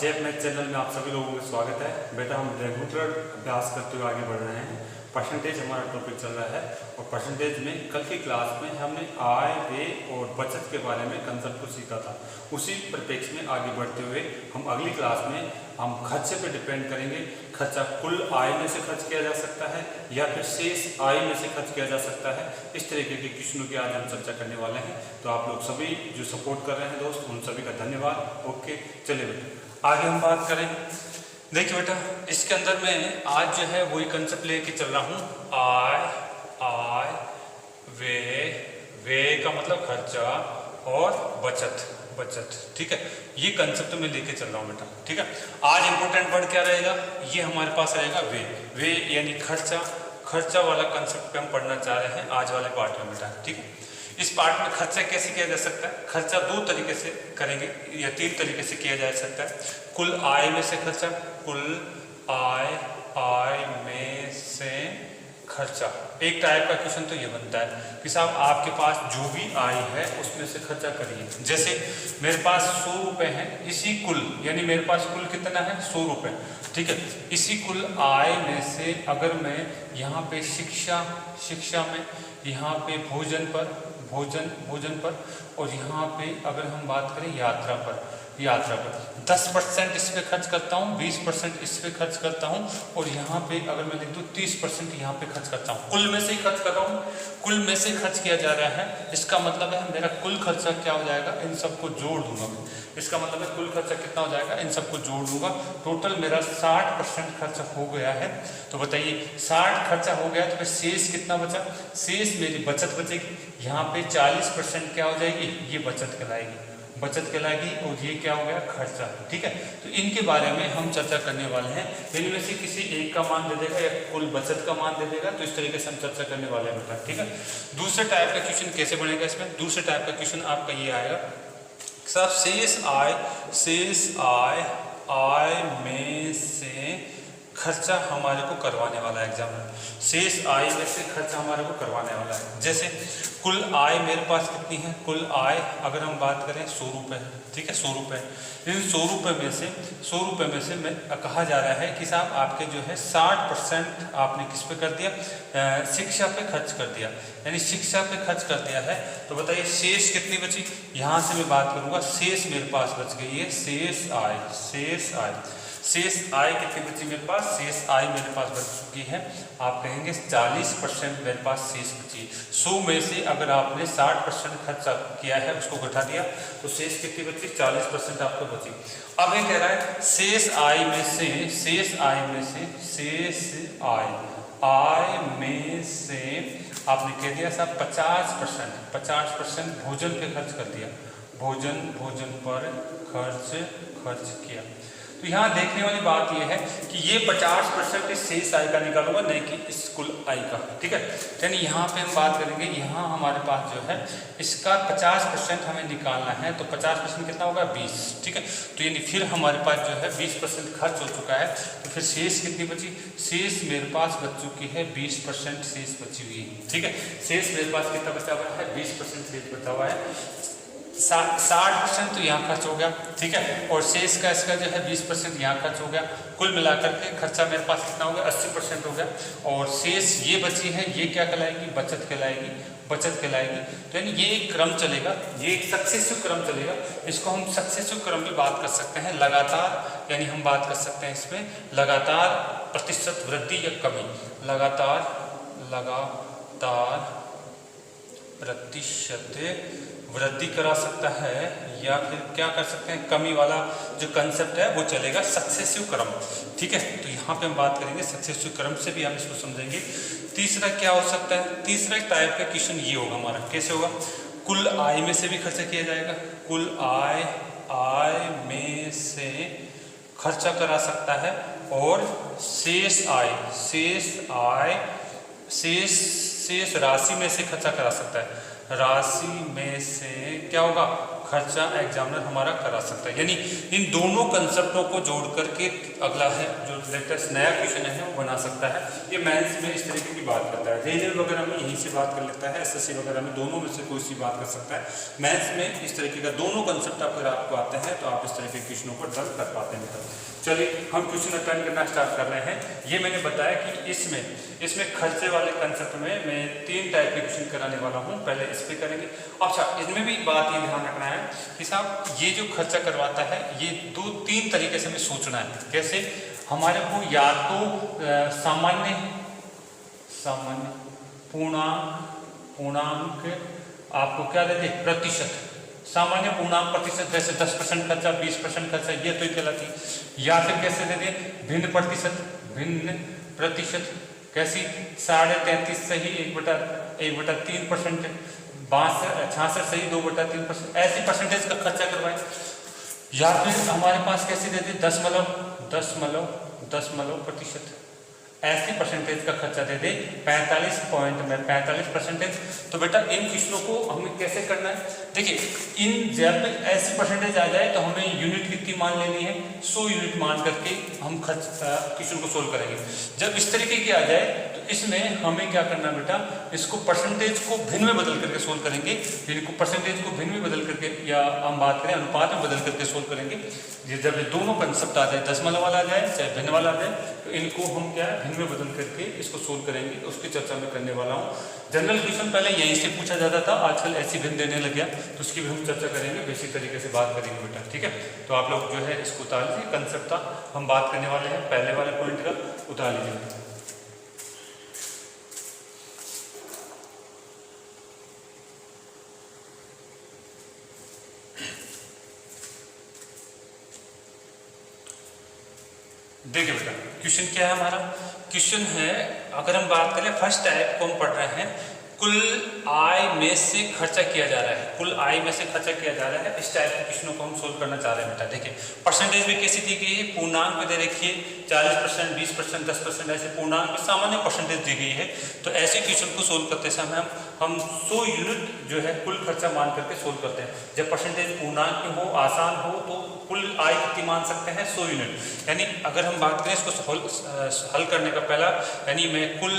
जेप math channel में आप सभी लोगों का स्वागत है। बेटा हम रेगुलर अभ्यास करते हुए आगे बढ़ रहे हैं। परसेंटेज हमारा टॉपिक चल रहा है और परसेंटेज में कल की क्लास में हमने आय, व्यय और बचत के बारे में कंसेप्ट को सीखा था। उसी परिप्रेक्ष्य में आगे बढ़ते हुए हम अगली क्लास में हम खर्चे पर डिपेंड करेंगे। खर्चा कुल आय में से खर्च किया जा सकता है या फिर शेष आय में से खर्च किया जा सकता है। इस तरीके के क्वेश्चनों की आज हम चर्चा करने वाले हैं। तो आप लोग सभी जो सपोर्ट कर रहे हैं दोस्त, उन सभी का धन्यवाद। ओके, चलिए बेटा आगे हम बात करें। देखिए बेटा, इसके अंदर मैं आज जो है वही कंसेप्ट लेके चल रहा हूँ। आय, व्यय का मतलब खर्चा और बचत। ठीक है, ये कंसेप्ट मैं लेके चल रहा हूँ बेटा। ठीक है, आज इंपॉर्टेंट वर्ड क्या रहेगा, ये हमारे पास रहेगा व्यय यानी खर्चा वाला कंसेप्ट पे हम पढ़ना चाह रहे हैं आज वाले पार्ट में बेटा। ठीक है, इस पार्ट में खर्चा कैसे किया जा सकता है? खर्चा दो तरीके से करेंगे या तीन तरीके से किया जा सकता है। कुल आय में से खर्चा, कुल आय में से खर्चा। एक टाइप का क्वेश्चन तो ये बनता है कि साहब आपके पास जो भी आय है उसमें से खर्चा करिए। जैसे मेरे पास 100 रुपये हैं, इसी कुल यानी मेरे पास कुल कितना है 100 रुपये। ठीक है, इसी कुल आय में से अगर मैं यहाँ पे शिक्षा में, यहाँ पे भोजन पर और यहाँ पे अगर हम बात करें यात्रा पर 10% इस पे खर्च करता हूँ, 20% इस पे खर्च करता हूँ और यहाँ पे अगर मैं लिख दूँ 30% यहाँ पे खर्च करता हूँ। कुल में से ही खर्च कर रहा हूँ, कुल में से खर्च किया जा रहा है। इसका मतलब है मेरा कुल खर्चा क्या हो जाएगा, इन सबको जोड़ दूंगा मैं। इसका मतलब है कुल खर्चा कितना हो जाएगा, इन सबको जोड़ दूंगा। टोटल मेरा 60% खर्चा हो गया है। तो बताइए 60 खर्चा हो गया तो फिर शेष कितना बचा? शेष मेरी बचत बचेगी। यहाँ पे 40% क्या हो जाएगी, ये बचत कहलाएगी और ये क्या हो गया, खर्चा। ठीक है, तो इनके बारे में हम चर्चा करने वाले हैं। इनमें से किसी एक का मान दे देगा या कुल बचत का मान दे देगा, तो इस तरीके से हम चर्चा करने वाले हैं बेटा। ठीक है, दूसरे टाइप का क्वेश्चन कैसे बनेगा इसमें? दूसरे टाइप का क्वेश्चन आपका ये आएगा, सब शेष आय में से खर्चा हमारे को करवाने वाला है एग्जामिनर। शेष आय में से खर्चा हमारे को करवाने वाला है। जैसे कुल आय मेरे पास कितनी है, कुल आय अगर हम बात करें 100 रुपये है। ठीक है, 100 रुपये। इन 100 रुपये में से मैं कहा जा रहा है कि साहब आपके जो है 60% आपने किस पे कर दिया, शिक्षा पे खर्च कर दिया, यानी शिक्षा पे खर्च कर दिया है। तो बताइए शेष कितनी बची? यहाँ से मैं बात करूँगा, शेष मेरे पास बच गई है शेष आय कितनी बची मेरे पास? शेष आय मेरे पास बच चुकी है, आप कहेंगे 40% मेरे पास शेष बची। 100 में से अगर आपने 60% खर्चा किया है, उसको घटा दिया, तो शेष कितनी बची? 40% आपको बची। अब ये कह रहा है शेष आय में से आपने कह दिया साहब 50% भोजन पे खर्च कर दिया, भोजन पर खर्च किया। तो यहाँ देखने वाली बात यह है कि ये 50% इस शेष आय का निकालूंगा, नहीं कि इस कुल आय का। ठीक है, यानी यहाँ पे हम बात करेंगे, यहाँ हमारे पास जो है इसका 50% हमें निकालना है। तो 50% कितना होगा? 20। ठीक है, तो यानी फिर हमारे पास जो है 20% खर्च हो चुका है। तो फिर शेष कितनी बची? शेष मेरे पास बच चुकी है 20% शेष बची हुई है। ठीक है, शेष मेरे पास कितना बचा हुआ है? 20% शेष बचा हुआ है। 60% तो यहाँ खर्च हो गया। ठीक है, और शेष का इसका जो है 20% यहाँ खर्च हो गया। कुल मिलाकर के खर्चा मेरे पास कितना हो गया? 80% हो गया। और शेष ये बची है, ये क्या कहलाएगी? बचत कहलाएगी। तो यानी ये एक क्रम चलेगा, ये एक सक्सेसिव क्रम चलेगा। इसको हम सक्सेसिव क्रम की बात कर सकते हैं, लगातार, यानी हम बात कर सकते हैं इसमें लगातार प्रतिशत वृद्धि या कमी, लगातार प्रतिशत वृद्धि करा सकता है, या फिर क्या कर सकते हैं, कमी वाला जो कंसेप्ट है वो चलेगा, सक्सेसिव क्रम। ठीक है, तो यहाँ पे हम बात करेंगे सक्सेसिव क्रम से भी हम इसको समझेंगे। तीसरा क्या हो सकता है? तीसरा टाइप का क्वेश्चन ये होगा हमारा, कैसे होगा? कुल आय में से भी खर्चा किया जाएगा, कुल आय में से खर्चा करा सकता है और शेष राशि में से खर्चा करा सकता है। राशि में से क्या होगा? खर्चा एग्जामिनर हमारा करा सकता है। यानी इन दोनों कंसेप्टों को जोड़ करके अगला है जो लेटेस्ट नया क्वेश्चन है वो बना सकता है। ये मैथ्स में इस तरीके की बात करता है, रेलवे वगैरह में यहीं से बात कर लेता है, एसएससी वगैरह में दोनों में से कोई सी बात कर सकता है। मैथ्स में इस तरीके का दोनों कंसेप्ट अगर आपको आते हैं तो आप इस तरह के क्वेश्चनों को डर कर पाते हैं। मतलब चलिए हम क्वेश्चन अटेंड करना स्टार्ट कर रहे हैं। ये मैंने बताया कि इसमें खर्चे वाले कंसेप्ट में मैं 3 टाइप के क्वेश्चन कराने वाला हूँ। पहले इस पे करेंगे। अच्छा, इसमें भी बात ये ध्यान रखना है कि साहब ये जो खर्चा करवाता है ये 2-3 तरीके से हमें सोचना है। कैसे? हमारे को या तो सामान्य पूर्णांक आपको क्या देते, प्रतिशत, सामान्य पूर्णांक प्रतिशत, जैसे 10% खर्चा, 20% खर्चा, ये तो ही कहलाती है। या फिर कैसे दे दें, भिन्न प्रतिशत, कैसी 33.5 सही 1/3%, 66 सही 2/3%, ऐसी परसेंटेज का खर्चा करवाएं। या फिर हमारे पास कैसे दे दें, दशमलव प्रतिशत, ऐसी परसेंटेज का खर्चा दे दे 45%। तो बेटा इन क्वेश्चनों को हमें कैसे करना है, देखिए इन जब ऐसी परसेंटेज आ जाए तो हमें यूनिट कितनी मान लेनी है, 100 यूनिट मान करके हम क्वेश्चन को सोल्व करेंगे। जब इस तरीके की आ जाए तो इसमें हमें क्या करना बेटा, इसको परसेंटेज को भिन्न में बदल करके सोल्व करेंगे। इनको परसेंटेज को भिन्न में बदल करके, या हम बात करें अनुपात में बदल करके सोल्व करेंगे। ये जब ये दोनों कंसेप्ट आ जाए, दशमलव वाला आ जाए चाहे भिन्न वाला आ जाए, तो इनको हम क्या भिन्न में बदल करके इसको सोल्व करेंगे। उसकी चर्चा मैं करने वाला हूँ। जनरल क्वेश्चन पहले यहीं से पूछा जाता था, आजकल ऐसी भिन्न देने लग गया, तो उसकी भी हम चर्चा करेंगे, बेसिक तरीके से बात करेंगे बेटा, ठीक है। तो आप लोग जो है इसको उतार लीजिए, कंसेप्ट था हम बात करने वाले हैं पहले वाले पॉइंट का, उतार लीजिए। देखिए बेटा क्वेश्चन क्या है हमारा, क्वेश्चन है अगर हम बात करें फर्स्ट टाइप को हम पढ़ रहे हैं, कुल आय में से खर्चा किया जा रहा है, कुल आय में से खर्चा किया जा रहा है। इस टाइप के क्वेश्चनों को हम सोल्व करना चाह रहे हैं बेटा। देखिए परसेंटेज भी कैसी दी गई है, पूर्णांक में दे रखी है 40%, 20%, 10%, ऐसे पूर्णांक में सामान्य परसेंटेज दी गई है। तो ऐसे क्वेश्चन को सोल्व करते समय हम 100 यूनिट जो है कुल खर्चा मान करके सोल्व करते हैं। जब परसेंटेज पूर्णांक में हो, आसान हो, तो कुल आय कितनी मान सकते हैं, 100 यूनिट। यानी अगर हम बात करें इसको हल करने का पहला, यानी मैं कुल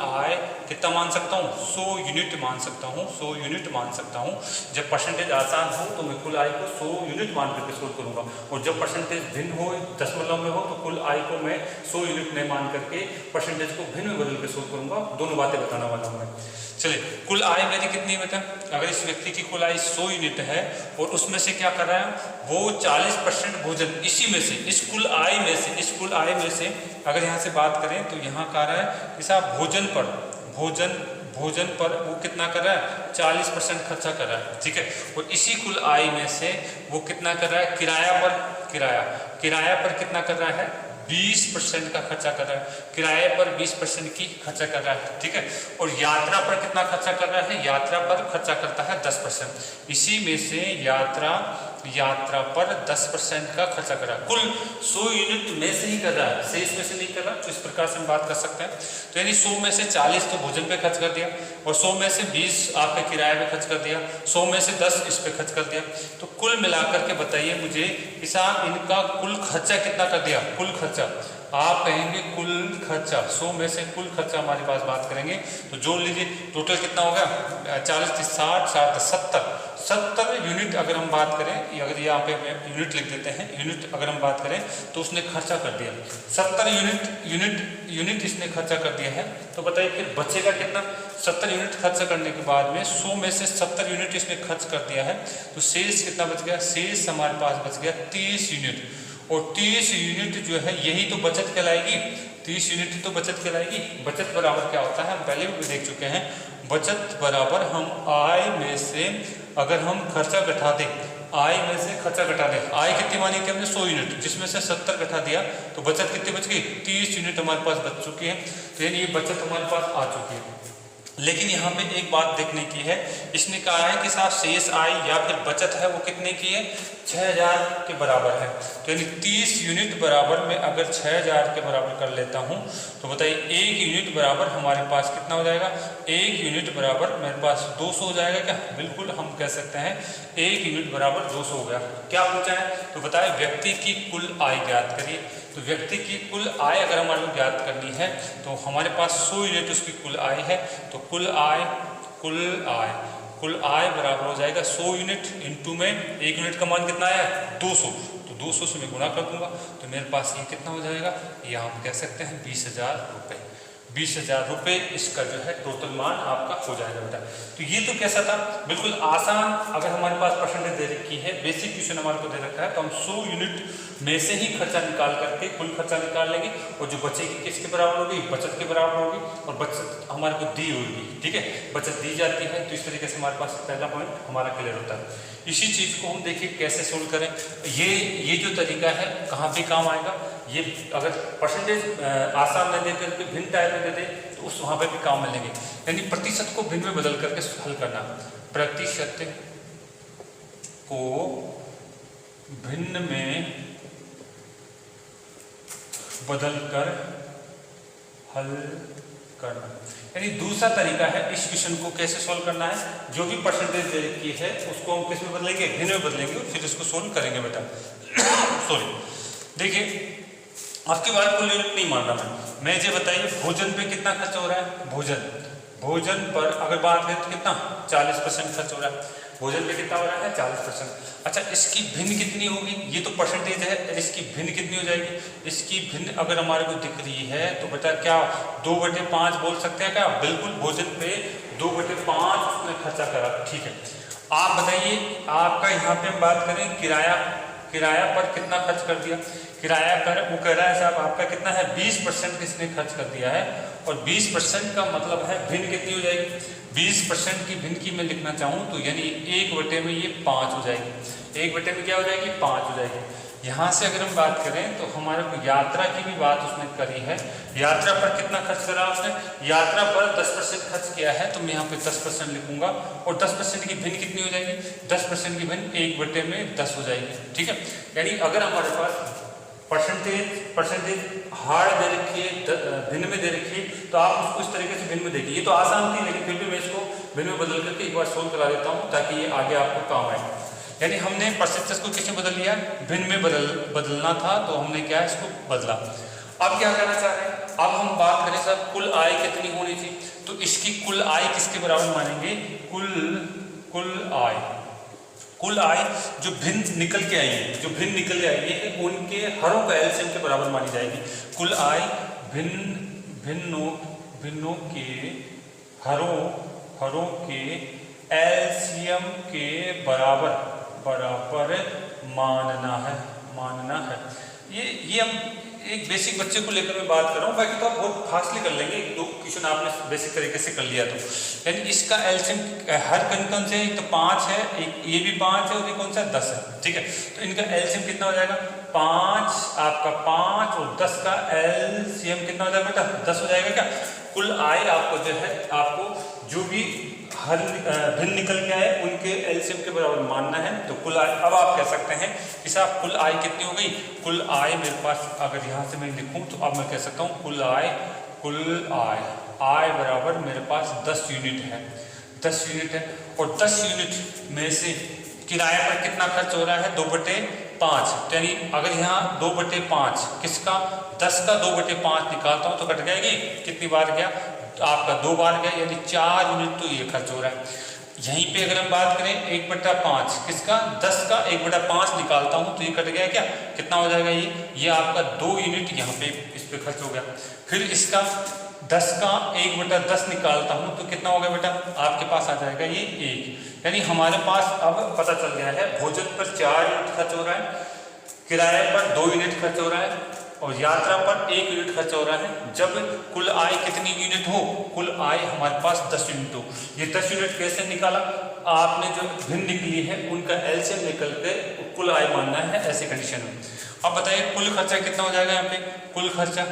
आय कितना मान सकता हूँ, 100 यूनिट मान सकता हूँ, 100 यूनिट मान सकता हूँ। जब परसेंटेज आसान हो तो मैं कुल आय को 100 यूनिट मान करके सोल्व करूँगा, और जब परसेंटेज भिन्न हो, दशमलव में हो, तो कुल आय को मैं 100 यूनिट नहीं मान करके परसेंटेज को भिन्न में बदल के सोल्व करूँगा। दोनों बातें बताने वाला हूँ मैं। चलिए कुल आय मेरी कितनी बेटा, अगर इस व्यक्ति की कुल आय 100 यूनिट है और उसमें से क्या कर रहा है वो 40% भोजन, इसी में से, इस कुल आय में से अगर यहाँ से बात करें तो यहाँ कह रहा है कि साहब भोजन पर वो कितना कर रहा है, 40% खर्चा कर रहा है, ठीक है। और इसी कुल आय में से वो कितना कर रहा है, किराया पर कितना कर रहा है, 20% का खर्चा कर रहा है, किराए पर 20% की खर्चा कर रहा है, ठीक है। और यात्रा पर कितना खर्चा कर रहा है, यात्रा पर खर्चा करता है 10%। इसी में से यात्रा पर 10% का खर्चा कर रहा है, कुल 100 यूनिट में से ही कर रहा है, शेष में से नहीं कर रहा। तो इस प्रकार से हम बात कर सकते हैं। तो यानी 100 में से 40 तो भोजन पे खर्च कर दिया, और 100 में से 20 आपके किराए पे खर्च कर दिया, 100 में से 10 इस पे खर्च कर दिया। तो कुल मिलाकर के बताइए मुझे कि साहब इनका कुल खर्चा कितना कर दिया, कुल खर्चा आप कहेंगे कुल खर्चा 100 में से कुल खर्चा हमारे पास बात करेंगे तो जोड़ लीजिए टोटल कितना हो गया, 40 60 60 70 यूनिट अगर हम बात करें, अगर यहाँ पे यूनिट लिख देते हैं, यूनिट अगर हम बात करें तो उसने खर्चा कर दिया 70 यूनिट इसने खर्चा कर दिया है। तो बताइए फिर बचेगा कितना, 70 यूनिट खर्चा करने के बाद में 100 में से 70 यूनिट इसने खर्च कर दिया है, तो शेष कितना बच गया, शेष हमारे पास बच गया 30 यूनिट। और 30 यूनिट जो है यही तो बचत कहलाएगी, 30 यूनिट तो बचत कहलाएगी। बचत बराबर क्या होता है, हम पहले भी देख चुके हैं, बचत बराबर हम आय में से अगर हम खर्चा घटा दें, आय में से खर्चा घटा दें, आय कितनी मानी थी हमने 100 यूनिट, जिसमें से 70 घटा दिया तो बचत कितनी बच गई, 30 यूनिट हमारे पास बच चुकी है। तो यानी ये बचत हमारे पास आ चुकी है। लेकिन यहाँ पे एक बात देखने की है, इसने कहा है कि साहब शेष आय या फिर बचत है वो कितने की है, 6000 के बराबर है। तो यानी 30 यूनिट बराबर में अगर 6000 के बराबर कर लेता हूँ तो बताइए 1 यूनिट बराबर हमारे पास कितना हो जाएगा? 1 यूनिट बराबर मेरे पास 200 हो जाएगा क्या? बिल्कुल हम कह सकते हैं 1 यूनिट बराबर 200 हो गया। क्या पूछा है? तो बताए व्यक्ति की कुल आय ज्ञात करिए। तो व्यक्ति की कुल आय अगर हमारे को ज्ञात करनी है तो हमारे पास 100 यूनिट उसकी कुल आय है। तो कुल आय बराबर हो जाएगा 100 यूनिट इंटू में 1 यूनिट का मान कितना आया? 200। तो 200 से मैं गुणा कर दूंगा तो मेरे पास ये कितना हो जाएगा? ये हम कह सकते हैं 20,000 रुपये। 20,000 रुपये इसका जो है टोटल मान आपका हो जाएगा बेटा। तो ये तो कैसा था? बिल्कुल आसान। अगर हमारे पास परसेंटेज दे रखी है, बेसिक क्वेश्चन हमारे को दे रखा है, तो हम 100 यूनिट में से ही खर्चा निकाल करके कुल खर्चा निकाल लेंगे और जो बचेगी किसके बराबर होगी? बचत के बराबर होगी। और बचत हमारे को दी होगी, ठीक है, बचत दी जाती है। तो इस तरीके से हमारे पास पहला पॉइंट हमारा क्लियर होता है। इसी चीज़ को हम देखिए कैसे सोल्व करें। ये जो तरीका है कहाँ पे काम आएगा? ये अगर परसेंटेज आसान न दे करके भिन्न टाइप में दे दे तो उस वहाँ पे भी काम मिलेंगे। यानी प्रतिशत को भिन्न में बदल करके हल करना। प्रतिशत को भिन्न में बदल कर हल करना। यानी दूसरा तरीका है इस क्वेश्चन को कैसे सोल्व करना है। जो भी परसेंटेज दे रखी है उसको हम किस में बदलेंगे? भिन्न में बदलेंगे और फिर इसको सोल्व करेंगे बेटा। सॉरी, देखिए आपकी बात कुल यूनिट नहीं मान रहा मैं ये बताइए भोजन पे कितना खर्च हो रहा है? भोजन पर अगर बात करें तो कितना? 40% खर्च हो रहा है। भोजन पे कितना हो रहा है? 40%। अच्छा, इसकी भिन्न कितनी होगी? ये तो परसेंटेज है, इसकी भिन्न कितनी हो जाएगी? इसकी भिन्न अगर हमारे को दिख रही है तो बेटा क्या 2/5 बोल सकते हैं क्या? बिल्कुल, भोजन पे 2/5 उसने खर्चा करा, ठीक है। आप बताइए आपका यहाँ पे हम बात करें किराया पर कितना खर्च कर दिया? किराया पर वो कह रहा है साहब आपका कितना है? 20% किसने खर्च कर दिया है। और 20% का मतलब है भिन्न कितनी हो जाएगी? 20% की भिन्न की मैं लिखना चाहूँ तो यानी 1/में ये 5 हो जाएगी। 1/में क्या हो जाएगी? 5 हो जाएगी। यहाँ से अगर हम बात करें तो हमारे को यात्रा की भी बात उसने करी है। यात्रा पर कितना खर्च करा उसने? यात्रा पर 10% खर्च किया है तो मैं यहाँ पे 10% लिखूंगा। और 10% की भिन्न कितनी हो जाएगी? 10% की भिन्न 1/10 हो जाएगी, ठीक है। यानी अगर हमारे पास परसेंटेज हार्ड दे रखी है, भिन्न में दे रखी है, तो आप उसको इस तरीके से भिन्न में देखिए। ये तो आसान थी लेकिन फिर भी मैं इसको भिन्न में बदल करके एक बार सोल्व करा देता हूँ ताकि ये आगे आपको काम आए। यानी हमने परसेंटेज को किसमें बदल लिया? भिन्न में बदलना था तो हमने क्या इसको बदला। अब क्या करना चाह रहे हैं? अब हम बात करें साहब कुल आय कितनी होनी थी, तो इसकी कुल आय किसके बराबर मानेंगे? कुल आय जो भिन्न निकल के आई है उनके हरों का एलसीएम के बराबर मानी जाएगी। कुल आय भिन्नों के हरों के एलसीएम के बराबर मानना है। ये हम एक बेसिक बच्चे को लेकर मैं बात कर रहा हूँ, बाकी तो आप बहुत फास्टली कर लेंगे। 2 क्वेश्चन आपने बेसिक तरीके से कर लिया तो। यानी इसका एलसीएम हर कौन से? एक तो 5 है, एक ये भी 5 है और ये कौन सा? 10 है, ठीक है। तो इनका एलसीएम कितना हो जाएगा? 5 आपका 5 और 10 का एलसीएम कितना हो जाएगा बेटा? 10 हो जाएगा क्या? कुल आय आपको जो है आपको जो भी हर भिन्न निकल के आए उनके एलसीएम के बराबर मानना है। तो कुल आय अब आप कह सकते हैं कि साहब कुल आय कितनी हो गई? कुल आय मेरे पास अगर यहाँ से मैं लिखूँ तो अब मैं कह सकता हूँ कुल आय बराबर मेरे पास 10 यूनिट है। 10 यूनिट है और 10 यूनिट में से किराए पर कितना खर्च हो रहा है? 2/5। यानी अगर यहाँ 2/5 किसका? 10 का 2/5 निकालता हूँ तो कट जाएगी। कितनी बार गया? आपका 2 बार गया, यानी 4 यूनिट तो ये खर्च हो रहा है। यहीं पे अगर हम बात करें 1/5 किसका? 10 का 1/5 निकालता हूँ तो ये कट गया क्या? कितना हो जाएगा? ये आपका 2 यूनिट यहाँ पे इस पे खर्च हो गया। फिर इसका 10 का 1/10 निकालता हूँ तो कितना हो गया बेटा? आपके पास आ जाएगा ये 1। यानी हमारे पास अब पता चल गया है भोजन पर 4 यूनिट खर्च हो रहा है, किराए पर 2 यूनिट खर्च हो रहा है और यात्रा पर 1 यूनिट खर्च हो रहा है। जब कुल आय कितनी यूनिट हो? कुल आय हमारे पास 10 यूनिट हो। ये 10 यूनिट कैसे निकाला? आपने जो भिन्न निकली है उनका एलसीएम निकल के कुल आय मानना है ऐसी कंडीशन में। अब बताइए कुल खर्चा कितना हो जाएगा? यहाँ पे कुल खर्चा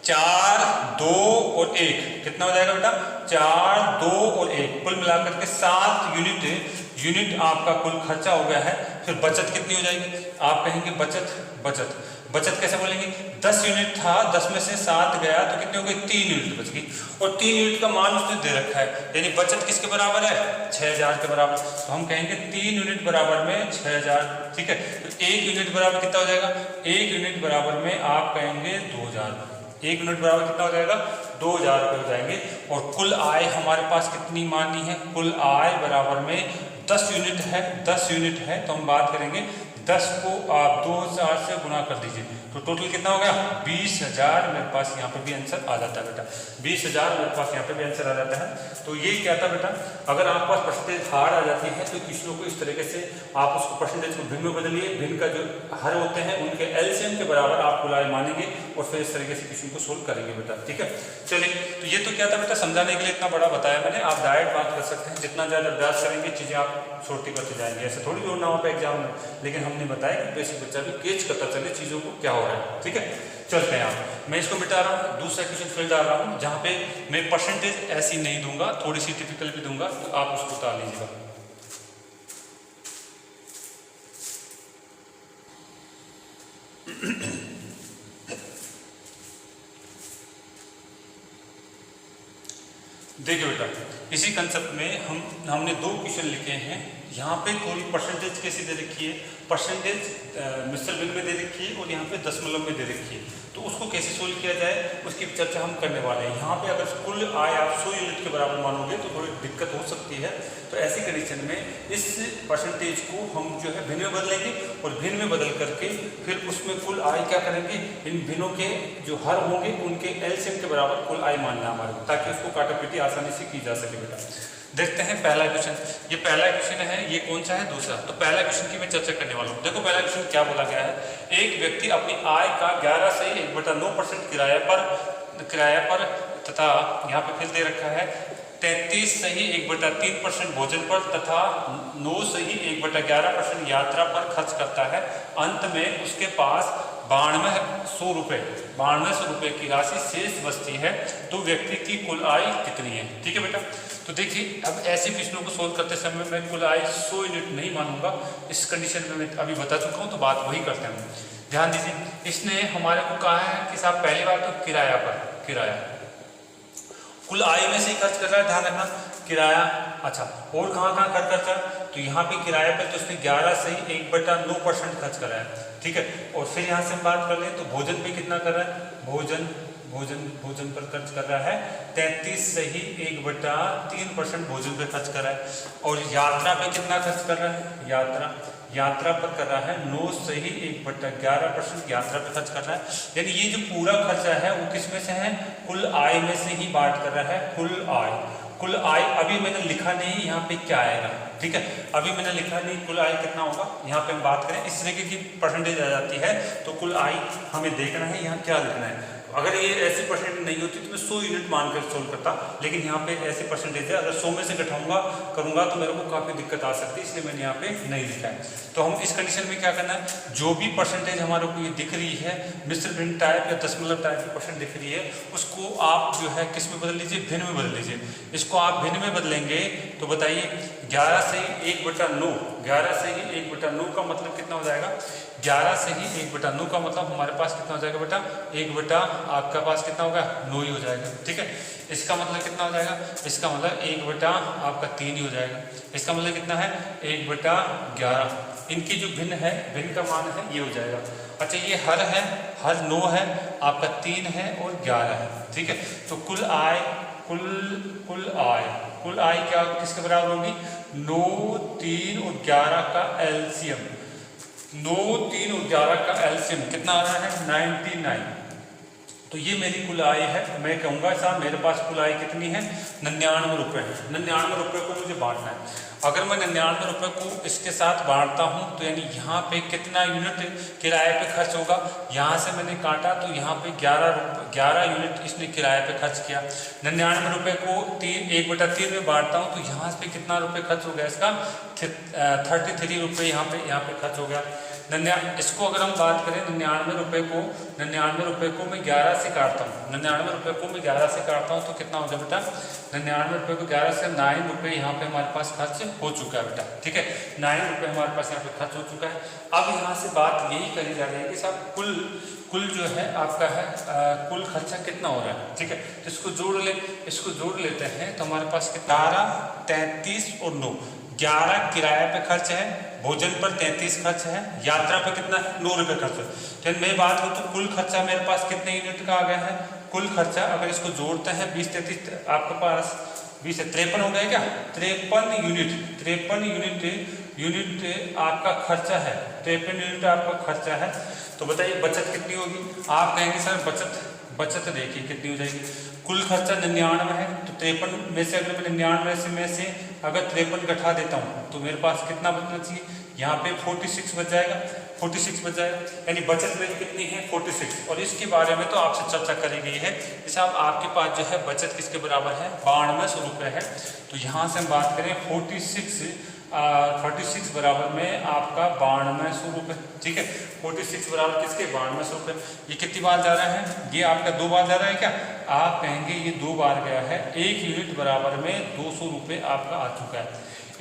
4, 2 और 1 कितना हो जाएगा बेटा? 4, 2 और 1 कुल मिलाकर के 7 यूनिट यूनिट आपका कुल खर्चा हो गया है। फिर बचत कितनी हो जाएगी, आप कहेंगे बचत बचत बचत कैसे बोलेंगे, 10 यूनिट था, 10 में से 7 गया तो कितनी हो गई, 3 यूनिट बच गई, और 3 यूनिट का मान उसने दे रखा है, यानी बचत किसके बराबर है, 6000 के बराबर। तो हम कहेंगे 3 यूनिट बराबर में 6000, ठीक है। तो 1 यूनिट बराबर कितना हो जाएगा, 1 यूनिट बराबर में आप कहेंगे 2000, 1 यूनिट बराबर कितना हो जाएगा, 2000 रुपये हो जाएंगे। और कुल आय हमारे पास कितनी मानी है, कुल आय बराबर में 10 यूनिट है, 10 यूनिट है, तो हम बात करेंगे 10 को आप 2000 से गुना कर दीजिए, तो टोटल कितना हो गया, 20000। मेरे पास यहाँ पे भी आंसर आ जाता है बेटा, 20000 मेरे पास यहाँ पे भी आंसर आ जाता है। तो ये क्या था बेटा, अगर आपके पास परसेंटेज हार्ड आ जाती है तो क्वेश्चनों को इस तरीके से आप उसको परसेंटेज को भिन्न में बदलिए, भिन्न का जो हर होते हैं उनके एलसीएम के बराबर आप कुल आय मानेंगे और फिर इस तरीके से क्वेश्चन को सोल्व करेंगे बेटा, ठीक है। चलिए, तो ये तो क्या था बेटा, समझाने के लिए इतना बड़ा बताया मैंने, आप डायरेक्ट बात कर सकते हैं, जितना ज़्यादा अभ्यास करेंगे चीज़ें आप छोटी करते जाएंगे, ऐसे थोड़ी जोड़ना हो पे एग्जाम में, लेकिन हमने बताया कि बेसिक बच्चा भी केच करता चले चीज़ों को क्या हो रहा है, ठीक है। चलते हैं आप, मैं इसको मिटा रहा हूँ, दूसरा क्वेश्चन फिर डाल रहा हूँ जहाँ पे मैं परसेंटेज ऐसी नहीं दूंगा, थोड़ी सी टिपिकल भी दूंगा, तो आप उसको उतार लीजिएगा। देखिए बेटा, इसी कंसेप्ट में हमने 2 क्वेश्चन लिखे हैं। यहाँ पे थोड़ी परसेंटेज कैसी दे रखी है, परसेंटेज मिश्र भिन्न में दे रखी है और यहाँ पे दशमलव में दे रखी है, तो उसको कैसे सोल्व किया जाए उसकी चर्चा हम करने वाले हैं। यहाँ पे अगर कुल आय आप 100 यूनिट के बराबर मानोगे तो थोड़ी दिक्कत हो सकती है, तो ऐसी कंडीशन में इस परसेंटेज को हम जो है भिन्न में बदलेंगे और भिन्न में बदल करके फिर उसमें कुल आय क्या करेंगे, इन भिन्नों के जो हर होंगे उनके एलसीएम के बराबर कुल आय मानना हमारे, ताकि उसको काटापीटी आसानी से की जा सके बेटा। देखते हैं पहला क्वेश्चन, ये पहला क्वेश्चन है, ये कौन सा है, दूसरा। तो पहला क्वेश्चन की मैं चर्चा करने वाला हूँ। देखो पहला क्वेश्चन क्या बोला गया है, एक व्यक्ति अपनी आय का 11 से 1/9% किराया पर तथा यहाँ पे फिर दे रखा है 33 से ही 1/3% भोजन पर तथा 9 से ही 1/11% यात्रा पर खर्च करता है। अंत में उसके पास 9200 रुपये की राशि शेष बचती है, तो व्यक्ति की कुल आय कितनी है, ठीक है बेटा। तो देखिए, अब ऐसे प्रश्नों को सोल्व करते समय मैं कुल आय 100 यूनिट नहीं मानूंगा, इस कंडीशन में मैं अभी बता चुका हूँ, तो बात वही करते हैं। ध्यान दीजिए, इसने हमारे को कहा है कि साहब पहली बार तो किराया कुल आय में से ही खर्च कर रहा है, ध्यान रखना, किराया। अच्छा, और कहाँ खर्च करता है, तो यहाँ पे किराए पे तो उसने 11 से ही 1/9% खर्च करा है, ठीक है। और फिर यहाँ से हम बात कर लें तो भोजन पे कितना कर रहा है, भोजन पर खर्च कर रहा है 33 से ही 1/3% भोजन पे खर्च कर रहा है। और यात्रा पे कितना खर्च कर रहा है, यात्रा पर कर रहा है 9 से ही 1/11% यात्रा पे खर्च कर रहा है। यानी ये जो पूरा खर्चा है वो किस में से है, कुल आय में से ही बांट कर रहा है, कुल आय अभी मैंने लिखा नहीं यहाँ पे क्या आएगा, ठीक है, अभी मैंने लिखा नहीं कुल आय कितना होगा। यहाँ पे हम बात करें इस तरीके की परसेंटेज आ जाती है, तो कुल आय हमें देखना है यहाँ क्या लिखना है। अगर ये ऐसी परसेंटेज नहीं होती तो मैं 100 यूनिट मानकर सोल्व करता, लेकिन यहाँ पे ऐसी परसेंटेज है, अगर 100 में से करूँगा तो मेरे को काफ़ी दिक्कत आ सकती है, इसलिए मैंने यहाँ पे नहीं लिखा है। तो हम इस कंडीशन में क्या करना है, जो भी परसेंटेज हमारे को ये दिख रही है मिश्र भिन्न टाइप या दशमलव टाइप की परसेंट दिख रही है, उसको आप जो है किस में बदल लीजिए, भिन्न में बदल लीजिए। इसको आप भिन्न में बदलेंगे तो बताइए 11 से 1/9 का मतलब कितना हो जाएगा, 11 से ही 1/9 का मतलब हमारे पास कितना हो जाएगा बेटा, 1 आपका पास कितना होगा, 9 ही हो जाएगा, ठीक है। इसका मतलब कितना हो जाएगा, इसका मतलब 1/3 ही हो जाएगा। इसका मतलब कितना है, 1/11। इनकी जो भिन्न है, भिन्न का मान है ये हो जाएगा। अच्छा, ये हर 9 है, आपका 3 है और 11 है, ठीक है। तो कुल आय क्या किसके बराबर होगी, 9, 3 और 11 का एलसीएम, 9, 3 और 11 का एलसीएम कितना आ रहा है, 99। तो ये मेरी कुल आय है। मैं कहूँगा साहब मेरे पास कुल आय कितनी है, 99 रुपये है। 99 रुपये को मुझे बांटना है। अगर मैं 99 रुपये को इसके साथ बांटता हूँ तो यानी यहाँ पे कितना यूनिट किराए पे खर्च होगा, यहाँ से मैंने काटा तो यहाँ पे 11 यूनिट इसने किराए पे खर्च किया। 99 रुपये को 1/3 में बांटता हूँ तो यहाँ पे कितना रुपये खर्च हो गया, इसका 33 रुपये यहाँ पे खर्च हो गया। इसको अगर हम बात करें 99 रुपये को, 99 रुपये को मैं 11 से काटता हूँ, 99 रुपये को मैं 11 से काटता हूँ तो कितना हो जाए बेटा, 99 रुपये को 11 से 9 रुपये यहाँ पे हमारे पास खर्च हो चुका है बेटा, ठीक है, 9 रुपये हमारे पास यहाँ पे खर्च हो चुका है। अब यहाँ से बात यही करी जा रही है कि साहब कुल जो है आपका है कुल खर्चा कितना हो रहा है, ठीक है, तो इसको जोड़ लेते हैं तो हमारे पास 11, 33 और 9, 11 किराए पे खर्च है, भोजन पर 33 खर्च है, यात्रा पे कितना 9 रुपये खर्च है। तो मैं बात करूँ तो कुल खर्चा मेरे पास कितने यूनिट का आ गया है, कुल खर्चा अगर इसको जोड़ते हैं 20, 33 आपके पास 20 से 53 हो गया क्या, 53 यूनिट आपका खर्चा है, 53 यूनिट आपका खर्चा है। तो बताइए बचत कितनी होगी, आप कहेंगे सर बचत देखिए कितनी हो जाएगी, कुल खर्चा 99 है तो 53 में से अगर मैं 99 में से अगर 53 घटा देता हूँ तो मेरे पास कितना बचना चाहिए, यहाँ पे 46 बच जाएगा, 46 बच जाएगा, यानी बचत मेरी कितनी है 46। और इसके बारे में तो आपसे चर्चा करी गई है कि साहब आपके पास जो है बचत किसके बराबर है, 9200 रुपये है। तो यहाँ से हम बात करें 46 बराबर में आपका 9200 रुपये, ठीक है, 46 बराबर किसके 9200 रुपये। ये कितनी बार जा रहा है, ये आपका 2 बार जा रहा है क्या, आप कहेंगे ये 2 बार गया है, 1 यूनिट बराबर में 200 रुपये आपका आ चुका है,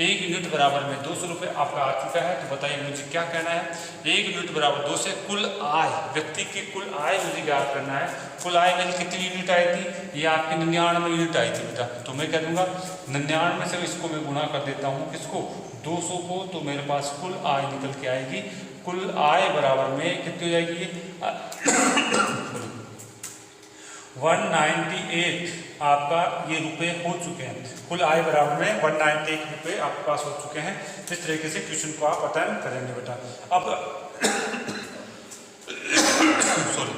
1 यूनिट बराबर में 200 रुपये आपका आ चुका है। तो बताइए मुझे क्या कहना है, 1 यूनिट बराबर 2 से कुल आय, व्यक्ति की कुल आय मुझे ज्ञात करना है। कुल आय मेरी कितनी यूनिट आई थी, ये आपकी 99 यूनिट आई थी बेटा, तो मैं कह दूंगा 99 से इसको मैं गुणा कर देता हूँ किसको 200 को, तो मेरे पास कुल आय निकल के आएगी, कुल आय बराबर में कितनी हो जाएगी ये 198 आपका ये रुपए हो चुके हैं, कुल आय बराबर में 198 रुपये आपके पास हो चुके हैं। इस तरीके से क्वेश्चन को आप अटेंड करेंगे बेटा। अब सॉरी,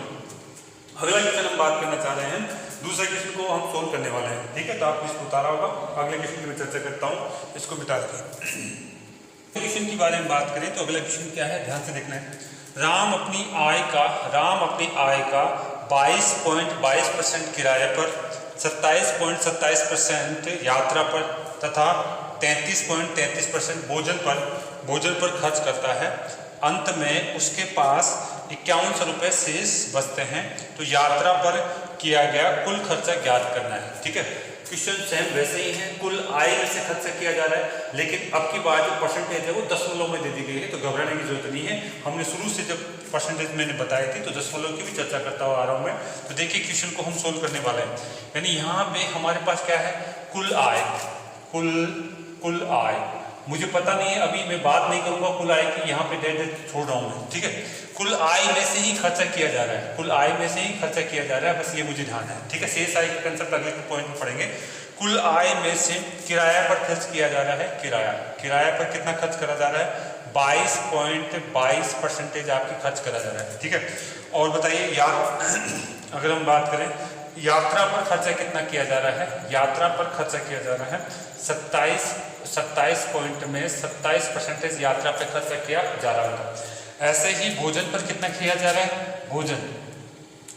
अगला क्वेश्चन हम बात करना चाह रहे हैं, दूसरे क्वेश्चन को हम सोल्व करने वाले हैं, ठीक है, तो आपने इसको उतारा होगा, अगले क्वेश्चन की मैं चर्चा करता हूँ, इसको मिटा दें। क्वेश्चन के बारे में बात करें तो अगला क्वेश्चन क्या है, ध्यान से देखना है। राम अपनी आय का 22.22% किराए पर, 27.27% यात्रा पर तथा 33.33% भोजन पर खर्च करता है। अंत में उसके पास 5100 रुपये शेष बचते हैं, तो यात्रा पर किया गया कुल खर्चा ज्ञात करना है, ठीक है। क्वेश्चन सेम वैसे ही है, कुल आय में से खर्चा किया जा रहा है, लेकिन अब की बात जो परसेंटेज है वो दशमलव में दे दी गई है, तो घबराने की जरूरत नहीं है। हमने शुरू से जब परसेंटेज मैंने बताई थी तो दशमलव की भी चर्चा करता हुआ आ रहा हूँ मैं। तो देखिए क्वेश्चन को हम सोल्व करने वाले हैं, यानी यहाँ पे हमारे पास क्या है, कुल आय, मुझे पता नहीं है, अभी मैं बात नहीं करूंगा कुल आय की, यहाँ पे डेट छोड़ रहा हूँ मैं, ठीक है। कुल आय में से ही खर्चा किया जा रहा है, कुल आय में से ही खर्चा किया जा रहा है, बस ये मुझे ध्यान है, ठीक है। शेष आय का कंसेप्ट अगले पॉइंट में पढ़ेंगे। कुल आय में से किराया पर खर्च किया जा रहा है, किराया पर कितना खर्च करा जा रहा है, 22.22% आपकी खर्च करा जा रहा है, ठीक है। और बताइए अगर हम बात करें यात्रा पर खर्चा कितना किया जा रहा है, यात्रा पर खर्चा किया जा रहा है 27 पॉइंट में 27% यात्रा पर खर्चा किया जा रहा है। ऐसे ही भोजन पर कितना किया जा रहा है,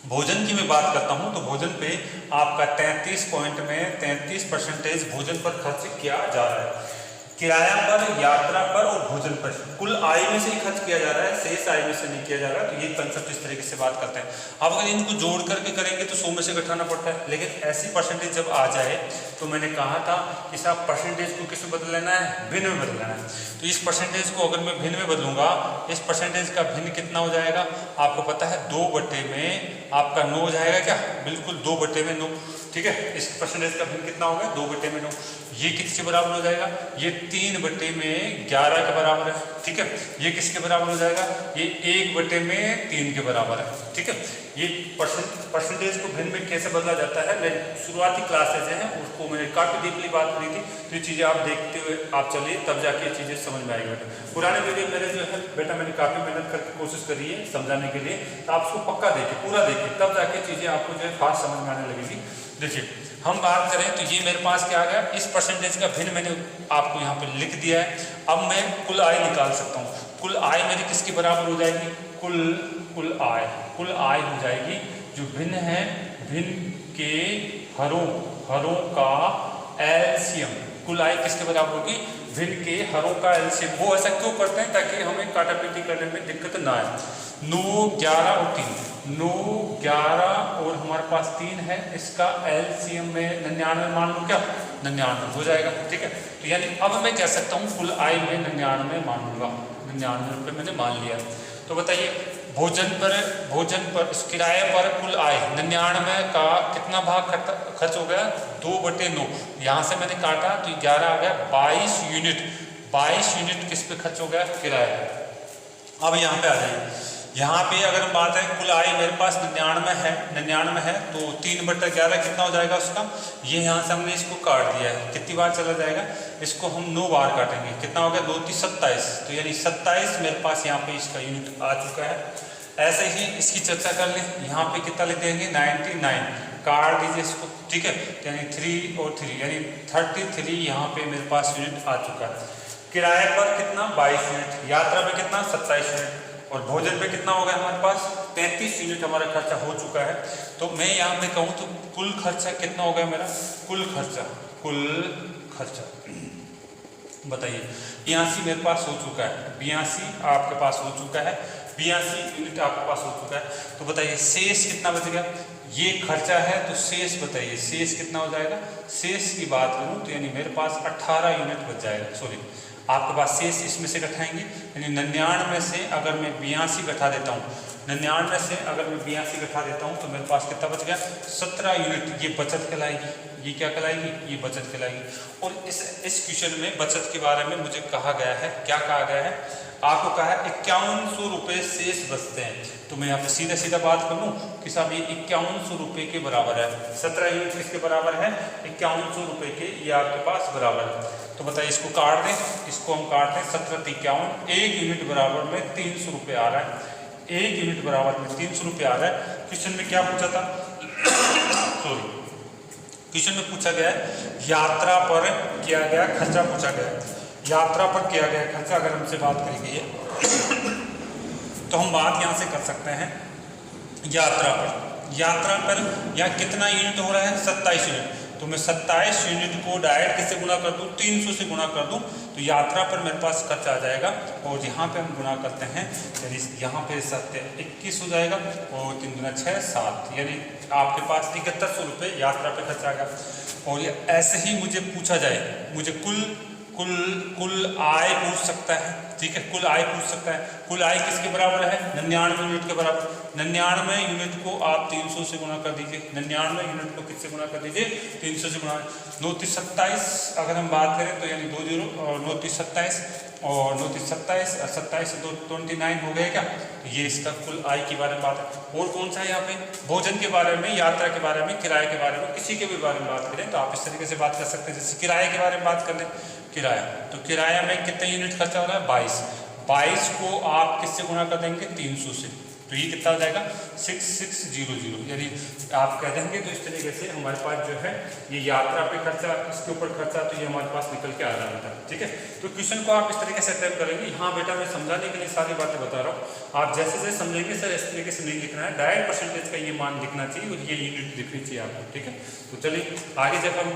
भोजन की मैं बात करता हूं तो भोजन पे आपका 33 पॉइंट में 33% भोजन पर खर्च किया जा रहा है। किराया पर, यात्रा पर और भोजन पर कुल आय में से ही खर्च किया जा रहा है, शेष आय में से नहीं किया जा रहा है। तो ये कंसेप्ट इस तरीके से बात करते हैं। अब अगर इनको जोड़ करके करेंगे तो 100 में से घटाना पड़ता है, लेकिन ऐसी परसेंटेज जब आ जाए तो मैंने कहा था कि साहब परसेंटेज को किस में बदल लेना है, भिन्न में बदल लेना है। तो इस परसेंटेज को अगर मैं भिन्न में बदलूंगा, इस परसेंटेज का भिन्न कितना हो जाएगा, आपको पता है 2/में आपका 9 हो जाएगा क्या, बिल्कुल 2/9, ठीक है। इस परसेंटेज का भिन्न कितना होगा, 2/9। ये किसके बराबर हो जाएगा, ये 3/11 के बराबर है, ठीक है। ये किसके बराबर हो जाएगा, ये 1/3 के बराबर है, ठीक है। ये परसेंटेज को भिन्न में कैसे बदला जाता है, मैं शुरुआती क्लासेज हैं उसको मैंने काफ़ी डीपली बात करी थी, तो ये चीज़ें आप देखते हुए आप चलिए, तब जाके ये चीज़ें समझ में आएगी बेटा। पुराने वीडियो मेरे जो है बेटा मैंने काफ़ी मेहनत करके कोशिश करी है समझाने के लिए, तो आप उसको पक्का देखिए, पूरा देखिए, तब जाके चीज़ें आपको जो है फास्ट समझ में आने लगेगी। देखिए हम बात करें तो ये मेरे पास क्या आ गया, इस परसेंटेज का भिन्न मैंने आपको यहाँ पे लिख दिया है। अब मैं कुल आय निकाल सकता हूँ, कुल आय मेरी किसके बराबर हो जाएगी, कुल आय हो जाएगी जो भिन्न है, भिन्न के हरों का एलसीएम। कुल आय किसके बराबर होगी, भिन्न के हरों का एलसीएम। वो ऐसा क्यों करते हैं? ताकि हमें काटापीटी करने में दिक्कत ना आए। 9, 11 और 3, 9, 11 और हमारे पास 3 है, इसका एलसीएम में 99 मान लो, क्या 99 हो जाएगा। ठीक है, तो यानी अब मैं कह सकता हूँ कुल आय में 99 मान लूँगा, 99 रुपये मैंने मान लिया। तो बताइए भोजन पर इस किराए पर कुल आय 99 का कितना भाग खर्च हो गया? 2/9। यहाँ से मैंने काटा तो 11 आ गया, 22 यूनिट। 22 यूनिट किस पे खर्च हो गया? किराया। अब यहाँ पे आ जाइए, यहाँ पे अगर हम बात है कुल आय मेरे पास 99 है तो 3/11 कितना हो जाएगा उसका? ये यहाँ से हमने इसको काट दिया है, कितनी बार चला जाएगा? इसको हम 9 बार काटेंगे, कितना हो गया? 2 3 27, तो यानी 27 मेरे पास यहाँ पे इसका यूनिट आ चुका है। ऐसे ही इसकी चर्चा कर लें, यहाँ पे कितना लिख देंगे? 99, काट दीजिए इसको। ठीक है, यानी 3 और 3 यानी 33 यहाँ पे मेरे पास यूनिट आ चुका है। किराए पर कितना? 22 यूनिट। यात्रा पे कितना? 27 यूनिट। और भोजन पे कितना हो गया हमारे पास? 33 यूनिट हमारा खर्चा हो चुका है। तो मैं यहाँ पे कहूँ तो कुल खर्चा कितना हो गया मेरा? कुल खर्चा बताइए, 82 मेरे पास हो चुका है, 82 आपके पास हो चुका है, 82 यूनिट आपके पास हो चुका है। तो बताइए शेष कितना बच गया? ये खर्चा है तो शेष बताइए, शेष कितना हो जाएगा? शेष की बात करूँ तो यानी मेरे पास 18 यूनिट बच जाएगा। सॉरी, आपके पास शेष इसमें से घटाएंगे, यानी 99 से अगर मैं 82 घटा देता हूँ, 99 से अगर मैं 82 घटा देता हूँ तो मेरे पास कितना बच गया? 17 यूनिट। ये बचत कहलाएगी, ये क्या कहलाएगी? ये बचत कहलाएगी। और इस क्वेश्चन में बचत के बारे में मुझे कहा गया है, क्या कहा गया है? आपको कहा है 5100 रुपये शेष बचते हैं। तो मैं यहाँ पे सीधा बात कर लूँ कि साहब ये 5100 रुपये के बराबर है। 17 यूनिट किसके बराबर है? 5100 रुपये के, ये आपके पास बराबर है। तो बताइए इसको काट दें, इसको हम काट दें, 17 51, 1 यूनिट बराबर में 300 रुपये आ रहा है। 1 यूनिट बराबर में 300 रुपये आ रहा है। क्वेश्चन में क्या पूछा था? सॉरी, क्वेश्चन में पूछा गया है यात्रा पर किया गया खर्चा पूछा गया है। यात्रा पर किया गया खर्चा अगर हमसे बात करी गई है तो हम बात यहाँ से कर सकते हैं यात्रा पर यहाँ कितना यूनिट हो रहा है? 27 यूनिट। तो मैं 27 यूनिट को डायरेक्ट किससे गुणा कर दूँ? 300 से गुणा कर दूँ, तो यात्रा पर मेरे पास खर्च आ जाएगा। और यहाँ पे हम गुणा करते हैं, यानी यहाँ पे 7 21 हो जाएगा और 3 दूना 6 7, यानी आपके पास 7100 रुपये यात्रा पे खर्च आ गया। और ये ऐसे ही मुझे पूछा जाए, मुझे कुल आय पूछ सकता है। ठीक है, कुल आय पूछ सकता है। कुल आय किसके बराबर है? 99 यूनिट के बराबर। 99 यूनिट को आप 300 से गुणा कर दीजिए। 99 यूनिट को किससे गुणा कर दीजिए? 300 से गुणा। 9 3 27 अगर हम बात करें तो यानी 2 0 और 9 3 27 और 9 3 27 और 27 से 2 29 हो गए क्या? तो ये इसका कुल आय के बारे में बात है। और कौन सा है यहाँ पे? भोजन के बारे में, यात्रा के बारे में, किराए के बारे में, किसी के भी बारे में बात करें तो आप इस तरीके से बात कर सकते हैं। जैसे किराए के बारे में बात कर लें, किराया, तो किराया में कितने यूनिट खर्चा हो रहा है? 22 को आप किससे गुणा कर देंगे? 300 से। तो ये कितना हो जाएगा? 6600, यानी आप कह देंगे तो इस तरीके से हमारे पास जो है ये यात्रा पे खर्चा, इसके ऊपर खर्चा, तो ये हमारे पास निकल के आ रहा है। ठीक है, तो क्वेश्चन को आप इस तरीके से अटेम्प्ट करेंगे। हाँ बेटा, मैं समझाने के लिए सारी बातें बता रहा हूँ, आप जैसे जैसे समझेंगे सर इस तरीके से नहीं लिखना है, डायरेक्ट परसेंटेज का ये मान लिखना चाहिए और ये यूनिट लिखनी चाहिए आपको। ठीक है, तो चलिए आगे जब हम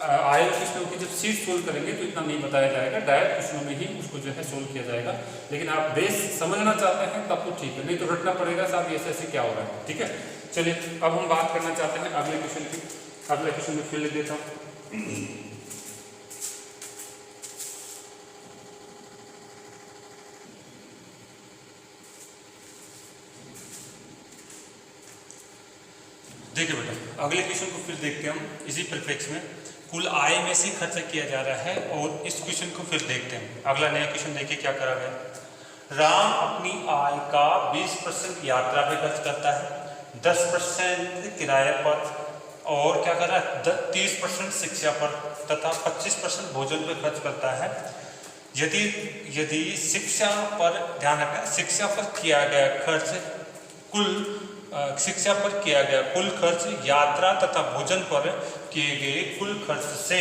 आए क्वेश्चनों की जब सीट सोल्व करेंगे तो इतना नहीं बताया जाएगा, डायरेक्ट क्वेश्चनों में ही उसको जो है सोल्व किया जाएगा। लेकिन आप बेस समझना चाहते हैं तब तो ठीक है, नहीं तो रटना पड़ेगा साहब ऐसे ऐसे क्या हो रहा है। ठीक है, चलिए अब हम बात करना चाहते हैं अगले क्वेश्चन की। अगले क्वेश्चन में फिर लिख देता हूँ। देखिए बेटा, अगले क्वेश्चन को फिर देखते हैं हम इसी परिप्रेक्ष्य में। कुल आय में से खर्चा किया जा रहा है और इस क्वेश्चन को फिर देखते हैं। अगला नया क्वेश्चन देखिए क्या करा गया। राम अपनी आय का 20% यात्रा पे खर्च करता है, 10% किराए पर और क्या कर रहा है? 30% शिक्षा पर तथा 25% भोजन पर खर्च करता है। यदि शिक्षा पर ध्यान रखना, शिक्षा पर किया गया कुल खर्च यात्रा तथा भोजन पर किए गए कुल खर्च से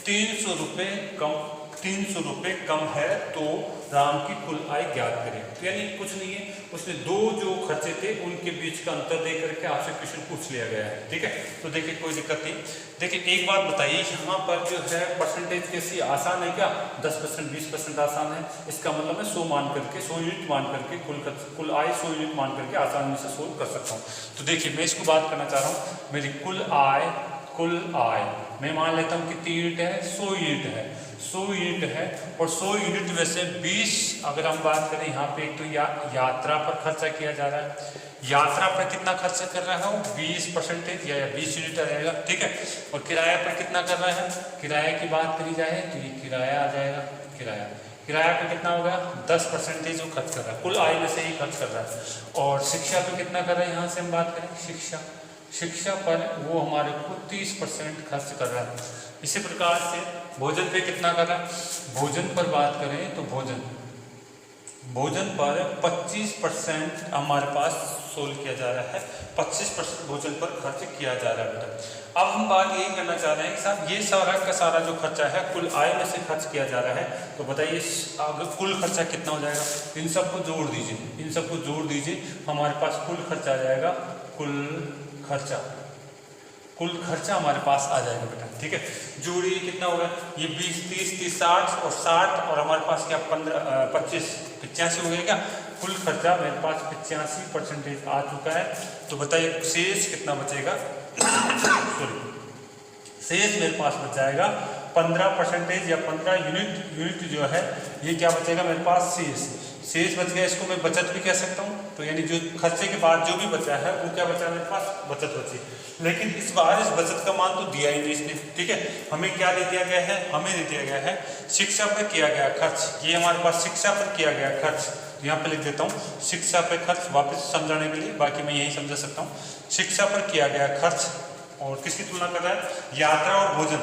300 रुपये कम है तो राम की कुल आय ज्ञात करें। तो यानी कुछ नहीं है, उसने दो जो खर्चे थे उनके बीच का अंतर दे करके आपसे क्वेश्चन पूछ लिया गया है। ठीक है, तो देखिए कोई दिक्कत नहीं। देखिए एक बात बताइए, यहाँ पर जो है परसेंटेज कैसी आसान है क्या? 10% 20% आसान है। इसका मतलब मैं 100 मान करके 100 यूनिट मान करके कुल आय 100 यूनिट मान करके आसानी से सोल्व कर सकता हूँ। तो देखिए मैं इसको बात करना चाह रहा हूँ, मेरी कुल आय मैं मान लेता हूँ कितनी यूनिट है? 100 यूनिट है। 100 यूनिट है और 100 यूनिट में से 20, अगर हम बात करें यहाँ पे एक तो यात्रा पर खर्चा किया जा रहा है। यात्रा पर कितना खर्चा कर रहा है? 20% या 20 यूनिट आ जाएगा। ठीक है, और किराया पर कितना कर रहा है? किराए की बात करी जाए तो ये किराया आ जाएगा। किराया पर कितना होगा? 10% जो खर्च कर रहा है, कुल आय में से ही खर्च कर रहा है। और शिक्षा पर कितना कर रहा है? यहाँ से हम बात करें शिक्षा पर वो हमारे को 30% खर्च कर रहा है। इसी प्रकार से भोजन पे कितना कर रहा है? भोजन पर बात करें तो भोजन पर 25% हमारे पास सोल्व किया जा रहा है। 25% भोजन पर खर्च किया जा रहा है बेटा। अब हम बात यही करना चाह रहे हैं कि साहब ये सारा का सारा जो खर्चा है कुल आय में से खर्च किया जा रहा है, तो बताइए कुल खर्चा कितना हो जाएगा? इन सबको जोड़ दीजिए, हमारे पास कुल खर्चा आ जाएगा। कुल खर्चा हमारे पास आ जाएगा बेटा। ठीक है, जोड़िए कितना होगा? ये 20 30 30 60 और 60 और हमारे पास क्या 15 25 85 हो गया क्या? कुल खर्चा मेरे पास 85% आ चुका है। तो बताइए शेष कितना बचेगा? सॉरी, शेष मेरे पास बच जाएगा 15% या 15 यूनिट जो है, ये क्या बचेगा मेरे पास? शेष बच गया। इसको मैं बचत भी कह सकता हूँ। तो यानी जो खर्चे के बाद जो भी बचा है वो क्या बचा मेरे पास? बचत बची। लेकिन इस बार इस बचत का मान तो दिया ही नहीं इसने। ठीक है, हमें क्या दे दिया गया है? हमें दे दिया गया है शिक्षा पर किया गया खर्च। ये हमारे पास शिक्षा पर किया गया खर्च, यहाँ पे लिख देता हूँ शिक्षा पर खर्च, वापस समझाने के लिए, बाकी मैं यही समझा सकता हूँ। शिक्षा पर किया गया खर्च और किसकी तुलना कर रहा है? यात्रा और भोजन,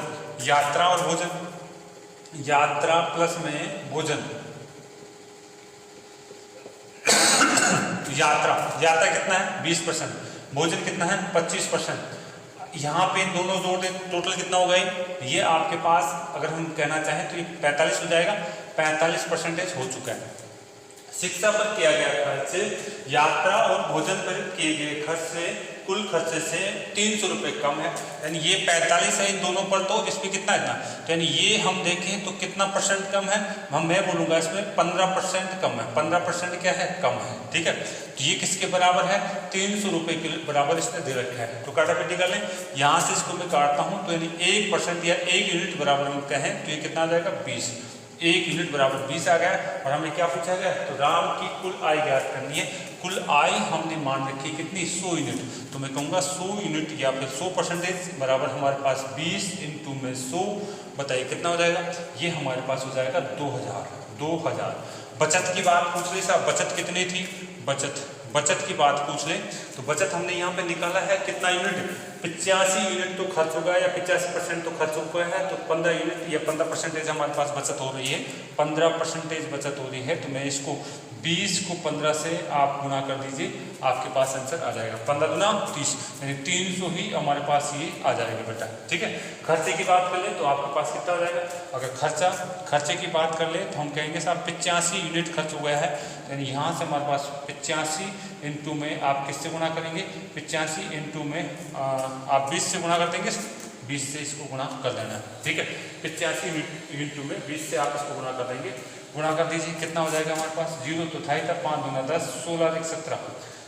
यात्रा प्लस में भोजन। यात्रा कितना है? 20%, भोजन कितना है? 25%। यहाँ पे दोनों जोड़ दे, टोटल कितना होगा? ये आपके पास अगर हम कहना चाहें तो ये 45 हो जाएगा। 45% हो चुका है। शिक्षा पर किया गया खर्च यात्रा और भोजन पर किए गए खर्च से कुल खर्चे से 300 रुपये कम है। यानी ये 45 है इन दोनों पर, तो इस पर कितना इतना, तो यानी ये हम देखें तो कितना परसेंट कम है? मैं बोलूँगा इसमें 15% कम है। 15% क्या है? कम है। ठीक है, तो ये किसके बराबर है? 300 रुपये के बराबर इसने दे रखा है। तो काटाकाटी कर लें, यहाँ से इसको मैं काटता हूँ तो यानी 1% या 1 यूनिट बराबर हम कहें तो ये कितना आ जाएगा? 20। 1 यूनिट बराबर 20 आ गया। और हमें क्या पूछा गया? तो राम की कुल आय ज्ञात करनी है। कुल आय हमने मान रखी कितनी? 100 यूनिट। तो मैं कहूँगा 100 यूनिट या फिर 100% बराबर हमारे पास 20 इंटू में 100, बताइए कितना हो जाएगा? ये हमारे पास हो जाएगा 2000। बचत की बात पूछ रही साहब, बचत कितनी थी? बचत की बात पूछ लें तो बचत हमने यहाँ पे निकाला है कितना यूनिट? 85 यूनिट तो खर्च होगा या 85% तो खर्च हुआ है। तो 15 यूनिट या 15% हमारे पास बचत हो रही है। 15% बचत हो रही है। तो मैं इसको 20 को 15 से आप गुना कर दीजिए, आपके पास आंसर आ जाएगा। 15 गुना 30 यानी 300 ही हमारे पास ये आ जाएगा बेटा। ठीक है, खर्चे की बात कर ले तो आपके पास कितना आ जाएगा? अगर खर्चे की बात कर ले तो हम कहेंगे साहब 85 यूनिट खर्च हुआ है। यानी यहाँ से हमारे पास 85 इंटू में आप किससे गुना करेंगे? 85 इंटू में आप 20 से गुना कर देंगे, 20 से इसको गुणा कर देना। ठीक है, 85 इंटू में 20 से आप इसको गुणा कर देंगे। गुणा कर दीजिए, कितना हो जाएगा हमारे पास? 0 तो था ही था, 5 दूना 10, 16 एक 17।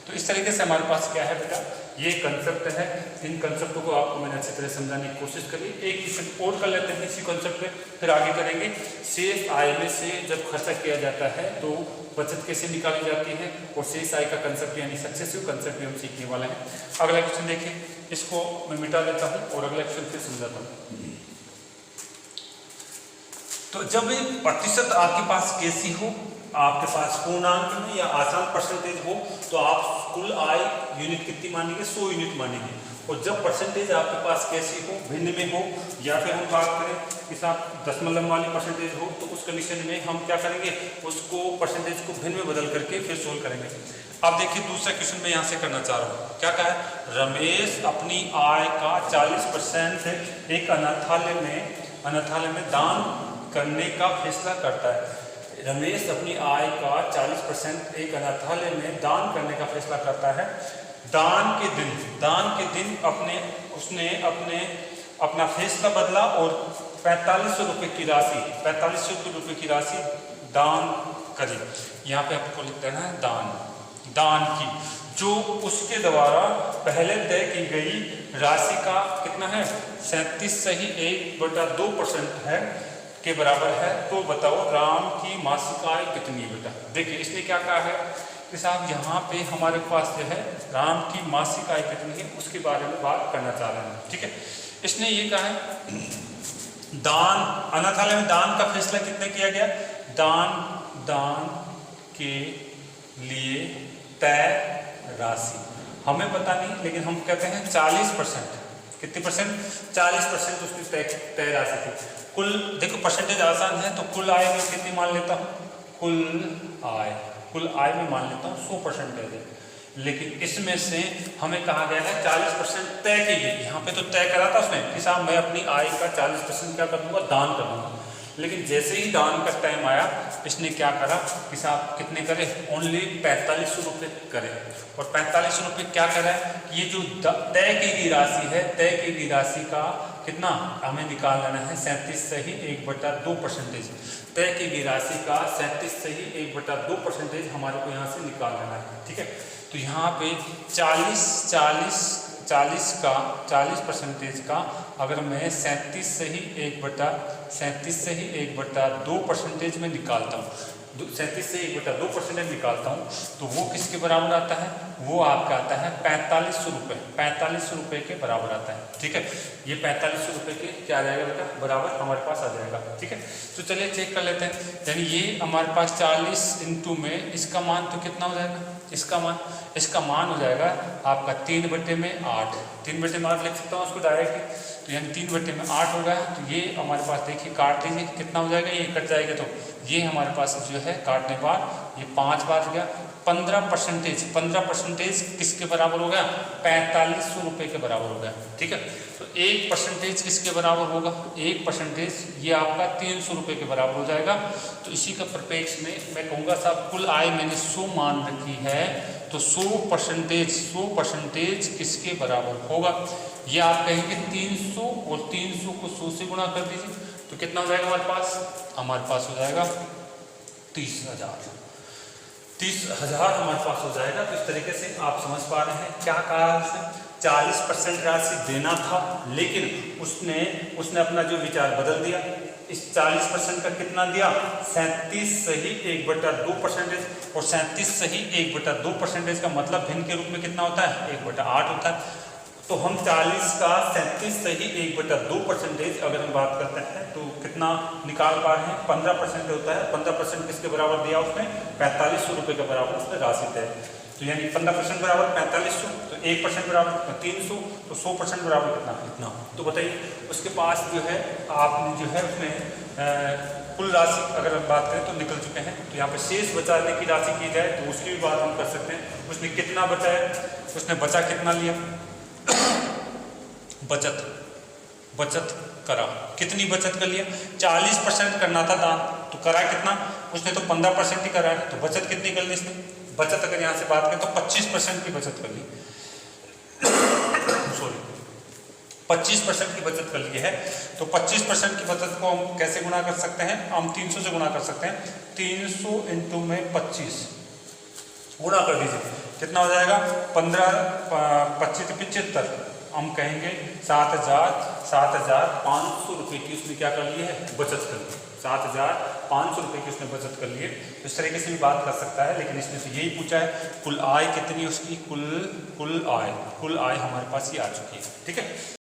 तो इस तरीके से हमारे पास क्या है बेटा? ये कंसेप्ट है। इन कंसेप्टों को आपको मैंने अच्छी तरह समझाने की कोशिश करी। एक क्वेश्चन और कर लेते हैं इसी कंसेप्ट पे, फिर आगे करेंगे। शेष आय में से जब खर्चा किया जाता है तो बचत कैसे निकाली जाती है, और शेष आय का कंसेप्ट यानी सक्सेसिव कंसेप्ट भी हम सीखने वाले हैं। अगला क्वेश्चन देखिए, इसको मैं मिटा देता हूँ और अगला क्वेश्चन फिर समझाता हूँ। तो जब प्रतिशत आपके पास कैसी हो, आपके पास पूर्णांक में या आसान परसेंटेज हो, तो आप कुल आय यूनिट कितनी मानेंगे? 100 यूनिट मानेंगे। और जब परसेंटेज आपके पास कैसी हो, भिन्न में हो, या फिर हम बात करें कि साहब दशमलव वाली परसेंटेज हो, तो उस कंडीशन में हम क्या करेंगे? उसको परसेंटेज को भिन्न में बदल करके फिर सोल्व करेंगे। अब देखिए दूसरा क्वेश्चन मैं यहाँ से करना चाह रहा हूँ। क्या कहा है? रमेश अपनी आय का 40% एक अनाथालय में दान करने का फैसला करता है। रमेश अपनी आय का 40% एक अनाथालय में दान करने का फैसला करता है। दान के दिन उसने अपना फैसला बदला और 4500 रुपये की राशि दान करी। यहाँ पे आपको लिख देना है दान की, जो उसके द्वारा पहले तय की गई राशि का कितना है 37.1/2% है के बराबर है। तो बताओ राम की मासिक आय कितनी है बेटा। देखिए इसने क्या कहा है कि साहब यहाँ पे हमारे पास जो है राम की मासिक आय कितनी है उसके बारे में बात करना चाह रहे हैं। ठीक है, इसने ये कहा है दान, अनाथालय में दान का फैसला कितने किया गया, दान के लिए तय राशि हमें पता नहीं, लेकिन हम कहते हैं 40%। कितनी परसेंट, 40% उसकी तय राशि थी। कुल देखो परसेंटेज आसान है, तो कुल आय में कितनी मान लेता हूँ, कुल आय में मान लेता हूँ 100% है, लेकिन इसमें से हमें कहा गया है 40% तय की गई। यहाँ पे तो तय करा था उसने कि साहब मैं अपनी आय का 40% क्या कर दूंगा, दान कर दूंगा। लेकिन जैसे ही दान का टाइम आया इसने क्या करा कि साहब कितने करे, ओनली 4500 रुपये करे। और 4500 रुपये क्या करा है, ये जो तय की गई राशि है, तय की गई राशि का कितना हमें निकाल लेना है 37.1/2%। तय की गई राशि का 37.1/2% हमारे को यहाँ से निकाल लेना है। ठीक है, तो यहाँ पे 40% का अगर मैं 37.1/2% में निकालता हूँ, 37.1/2% निकालता हूँ, तो वो किसके बराबर आता है, वो आपका आता है 4500 रुपये के बराबर आता है। ठीक है, ये 4500 रुपये के क्या आ जाएगा बेटा, बराबर हमारे पास आ जाएगा। ठीक है, तो चलिए चेक कर लेते हैं। यानी ये हमारे पास 40 इंटू में इसका मान तो कितना हो जाएगा, इसका मान हो जाएगा आपका 3/8। 3/8 लिख सकता हूँ उसको डायरेक्ट, तो यानी 3/8 होगा। तो ये हमारे पास देखिए काट दीजिए, कितना हो जाएगा, ये कट जाएगा, तो ये हमारे पास जो है काटने बाद ये 5 बार हो गया। 15% किसके बराबर हो गया, 4500 रुपये के बराबर हो गया। ठीक है, तो 1% किसके बराबर होगा, 1% ये आपका 300 रुपये के बराबर हो जाएगा। तो इसी का परिप्रेक्ष्य में मैं कहूँगा साहब कुल आय मैंने 100 मान रखी है, तो 100% किसके बराबर होगा, ये आप कहेंगे 300, और 300 को 100 से गुणा कर दीजिए, तो कितना हो जाएगा हमारे पास हो जाएगा 30,000 हमारे पास हो जाएगा। तो इस तरीके से आप समझ पा रहे हैं क्या कहा उसने, 40% राशि देना था, लेकिन उसने अपना जो विचार बदल दिया। इस 40% का कितना दिया, 37.1/2%, और 37.1/2% का मतलब भिन्न के रूप में कितना होता है, 1/8 होता है। तो हम 40 का 37.1/2% अगर हम बात करते हैं तो कितना निकाल पा रहे हैं, 15% होता है। 15% किसके बराबर दिया उसने, 4500 रुपये के बराबर उसने राशि तय। तो यानी 15% बराबर 4500, तो 1% बराबर 300, तो 100% बराबर कितना। तो बताइए उसके पास जो है आपने जो है उसमें कुल राशि अगर हम बात करें तो निकल चुके हैं। तो यहाँ पे शेष बचाने की राशि की जाए तो उसकी भी बात हम कर सकते हैं। उसने कितना बचाया, उसने बचा कितना लिया, बचत करा, कितनी बचत कर लिया, 40% करना था दान, तो करा कितना, उसने तो 15% ही करा है। तो बचत कितनी कर ली इसने, बचत अगर यहाँ से बात करें तो 25% की बचत कर ली, 25% की बचत कर ली है। तो 25% की बचत को हम कैसे गुणा कर सकते हैं, हम 300 से गुणा कर सकते हैं। 300 इंटू में 25 गुणा कर दीजिए, कितना हो जाएगा, 25 75, हम कहेंगे 7,500 रुपये की उसने क्या कर ली है, बचत कर ली। 7,500 रुपये की उसने बचत कर ली है। तो इस तरीके से भी बात कर सकता है, लेकिन इसमें से यही पूछा है कुल आय कितनी उसकी, कुल आय हमारे पास ये आ चुकी है। ठीक है।